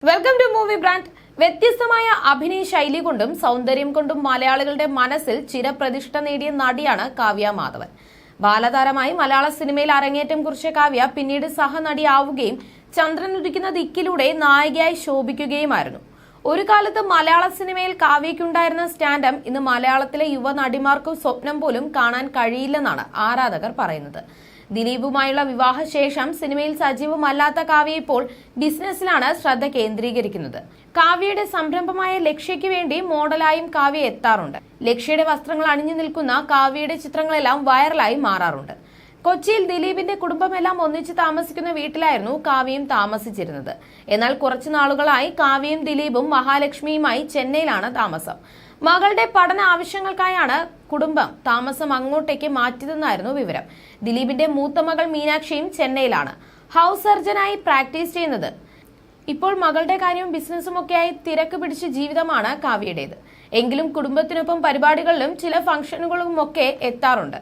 Welcome to movie brand. വ്യത്യസ്തമായ അഭിനയ ശൈലി കൊണ്ടും സൗന്ദര്യം കൊണ്ടും മലയാളികളുടെ മനസ്സിൽ ചിരപ്രതിഷ്ഠ നേടിയ നടിയാണ് കാവ്യ മാധവൻ. ബാലതാരമായി മലയാള സിനിമയിൽ അരങ്ങേറ്റം കുറിച്ച കാവ്യ പിന്നീട് സഹനടിയാവുകയും ചന്ദ്രൻ ഉദിക്കുന്ന ദിക്കിലൂടെ നായികയായി ശോഭിക്കുകയുമായിരുന്നു. ഒരു കാലത്ത് മലയാള സിനിമയിൽ കാവ്യയ്ക്കുണ്ടായിരുന്ന സ്റ്റാൻഡം ഇന്ന് മലയാളത്തിലെ യുവ നടിമാർക്ക് സ്വപ്നം പോലും കാണാൻ കഴിയില്ലെന്നാണ് ആരാധകർ പറയുന്നത്. ദിലീപുമായുള്ള വിവാഹശേഷം സിനിമയിൽ സജീവമല്ലാത്ത കാവ്യ ഇപ്പോൾ ബിസിനസ്സിലാണ് ശ്രദ്ധ കേന്ദ്രീകരിക്കുന്നത്. കാവ്യയുടെ സംരംഭമായ ലക്ഷ്യയ്ക്ക് വേണ്ടി മോഡലായും കാവ്യ എത്താറുണ്ട്. ലക്ഷ്യയുടെ വസ്ത്രങ്ങൾ അണിഞ്ഞു നിൽക്കുന്ന കാവ്യയുടെ ചിത്രങ്ങളെല്ലാം വൈറലായി മാറാറുണ്ട്. കൊച്ചിയിൽ ദിലീപിന്റെ കുടുംബമെല്ലാം ഒന്നിച്ച് താമസിക്കുന്ന വീട്ടിലായിരുന്നു കാവ്യയും താമസിച്ചിരുന്നത്. എന്നാൽ കുറച്ചു നാളുകളായി കാവ്യയും ദിലീപും മഹാലക്ഷ്മിയുമായി ചെന്നൈയിലാണ് താമസം. മകളുടെ പഠന ആവശ്യങ്ങൾക്കായാണ് കുടുംബം താമസം അങ്ങോട്ടേക്ക് മാറ്റിയതെന്നായിരുന്നു വിവരം. ദിലീപിന്റെ മൂത്ത മകൾ മീനാക്ഷിയും ചെന്നൈയിലാണ് ഹൗസ് സർജനായി പ്രാക്ടീസ് ചെയ്യുന്നത്. ഇപ്പോൾ മകളുടെ കാര്യവും ബിസിനസ്സും ഒക്കെയായി തിരക്ക് പിടിച്ച ജീവിതമാണ് കാവ്യയുടേത്. എങ്കിലും കുടുംബത്തിനൊപ്പം പരിപാടികളിലും ചില ഫംഗ്ഷനുകളും ഒക്കെ എത്താറുണ്ട്.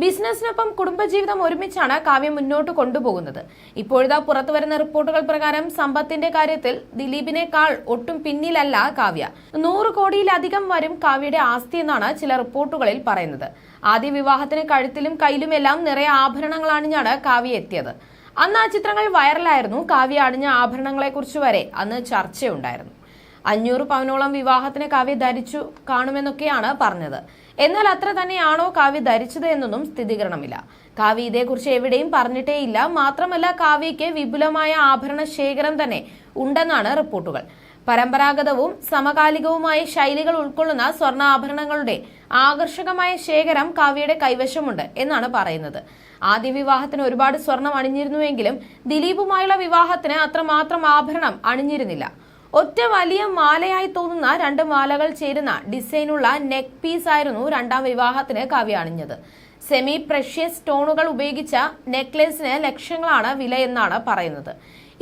ബിസിനസിനൊപ്പം കുടുംബജീവിതം ഒരുമിച്ചാണ് കാവ്യ മുന്നോട്ട് കൊണ്ടുപോകുന്നത്. ഇപ്പോഴത്തെ പുറത്തുവരുന്ന റിപ്പോർട്ടുകൾ പ്രകാരം സമ്പത്തിന്റെ കാര്യത്തിൽ ദിലീപിനേക്കാൾ ഒട്ടും പിന്നിലല്ല കാവ്യ. 100 കോടിയിലധികം വരും കാവ്യയുടെ ആസ്തി എന്നാണ് ചില റിപ്പോർട്ടുകളിൽ പറയുന്നത്. ആദ്യ വിവാഹത്തിന് കഴുത്തിലും കയ്യിലുമെല്ലാം നിറയെ ആഭരണങ്ങൾ അണിഞ്ഞാണ് കാവ്യ എത്തിയത്. അന്ന് ആ ചിത്രങ്ങൾ വൈറലായിരുന്നു. കാവ്യ അണിഞ്ഞ ആഭരണങ്ങളെ കുറിച്ച് വരെ അന്ന് ചർച്ചയുണ്ടായിരുന്നു. 500 പവനോളം വിവാഹത്തിന് കാവ്യ ധരിച്ചു കാണുമെന്നൊക്കെയാണ് പറഞ്ഞത്. എന്നാൽ അത്ര തന്നെയാണോ കാവ്യ ധരിച്ചത് എന്നൊന്നും സ്ഥിരീകരണമില്ല. കാവ്യ ഇതേക്കുറിച്ച് എവിടെയും പറഞ്ഞിട്ടേയില്ല. മാത്രമല്ല കാവ്യയ്ക്ക് വിപുലമായ ആഭരണ ശേഖരം തന്നെ ഉണ്ടെന്നാണ് റിപ്പോർട്ടുകൾ. പരമ്പരാഗതവും സമകാലികവുമായ ശൈലികൾ ഉൾക്കൊള്ളുന്ന സ്വർണ്ണാഭരണങ്ങളുടെ ആകർഷകമായ ശേഖരം കാവ്യയുടെ കൈവശമുണ്ട് എന്നാണ് പറയുന്നത്. ആദ്യ വിവാഹത്തിന് ഒരുപാട് സ്വർണം അണിഞ്ഞിരുന്നുവെങ്കിലും ദിലീപുമായുള്ള വിവാഹത്തിന് അത്രമാത്രം ആഭരണം അണിഞ്ഞിരുന്നില്ല. ഒറ്റ വലിയ മാലയായി തോന്നുന്ന 2 മാലകൾ ചേരുന്ന ഡിസൈനുള്ള നെക്ക് പീസ് ആയിരുന്നു രണ്ടാം വിവാഹത്തിന് കാവ്യ അണിഞ്ഞത്. സെമി പ്രഷ്യസ് സ്റ്റോണുകൾ ഉപയോഗിച്ച നെക്ലേസിന് ലക്ഷങ്ങളാണ് വില എന്നാണ് പറയുന്നത്.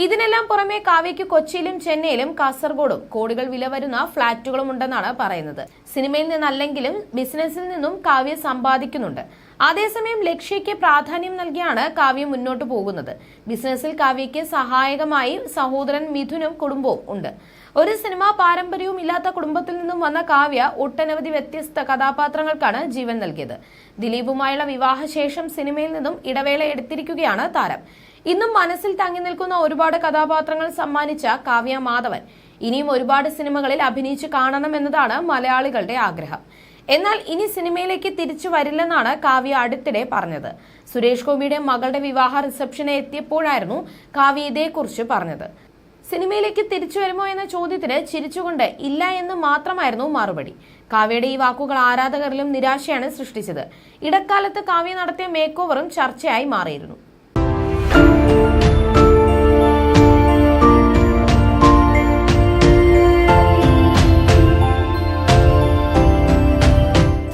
ഇതിനെല്ലാം പുറമെ കാവ്യയ്ക്ക് കൊച്ചിയിലും ചെന്നൈയിലും കാസർഗോഡും കോടികൾ വില വരുന്ന ഫ്ളാറ്റുകളും ഉണ്ടെന്നാണ് പറയുന്നത്. സിനിമയിൽ നിന്നല്ലെങ്കിലും ബിസിനസ്സിൽ നിന്നും കാവ്യ സമ്പാദിക്കുന്നുണ്ട്. അതേസമയം ലക്ഷ്യയ്ക്ക് പ്രാധാന്യം നൽകിയാണ് കാവ്യ മുന്നോട്ട് പോകുന്നത്. ബിസിനസ്സിൽ കാവ്യയ്ക്ക് സഹായകമായി സഹോദരൻ മിഥുനും കുടുംബവും ഉണ്ട്. ഒരു സിനിമാ പാരമ്പര്യവും ഇല്ലാത്ത കുടുംബത്തിൽ നിന്നും വന്ന കാവ്യ ഒട്ടനവധി വ്യത്യസ്ത കഥാപാത്രങ്ങൾക്കാണ് ജീവൻ നൽകിയത്. ദിലീപുമായുള്ള വിവാഹശേഷം സിനിമയിൽ നിന്നും ഇടവേള എടുത്തിരിക്കുകയാണ് താരം. ഇന്നും മനസ്സിൽ തങ്ങി നിൽക്കുന്ന ഒരുപാട് കഥാപാത്രങ്ങൾ സമ്മാനിച്ച കാവ്യ മാധവൻ ഇനിയും ഒരുപാട് സിനിമകളിൽ അഭിനയിച്ചു കാണണമെന്നതാണ് മലയാളികളുടെ ആഗ്രഹം. എന്നാൽ ഇനി സിനിമയിലേക്ക് തിരിച്ചു വരില്ലെന്നാണ് കാവ്യ അടുത്തിടെ പറഞ്ഞത്. സുരേഷ് ഗോപിയുടെ മകളുടെ വിവാഹ റിസപ്ഷന് എത്തിയപ്പോഴായിരുന്നു കാവ്യ ഇതേക്കുറിച്ച് പറഞ്ഞത്. സിനിമയിലേക്ക് തിരിച്ചു വരുമോ എന്ന ചോദ്യത്തിന് ചിരിച്ചുകൊണ്ട് ഇല്ല എന്ന് മാത്രമായിരുന്നു മറുപടി. കാവ്യയുടെ ഈ വാക്കുകൾ ആരാധകരിലും നിരാശയാണ് സൃഷ്ടിച്ചത്. ഇടക്കാലത്ത് കാവ്യ നടത്തിയ മേക്ക് ഓവറും ചർച്ചയായി മാറിയിരുന്നു.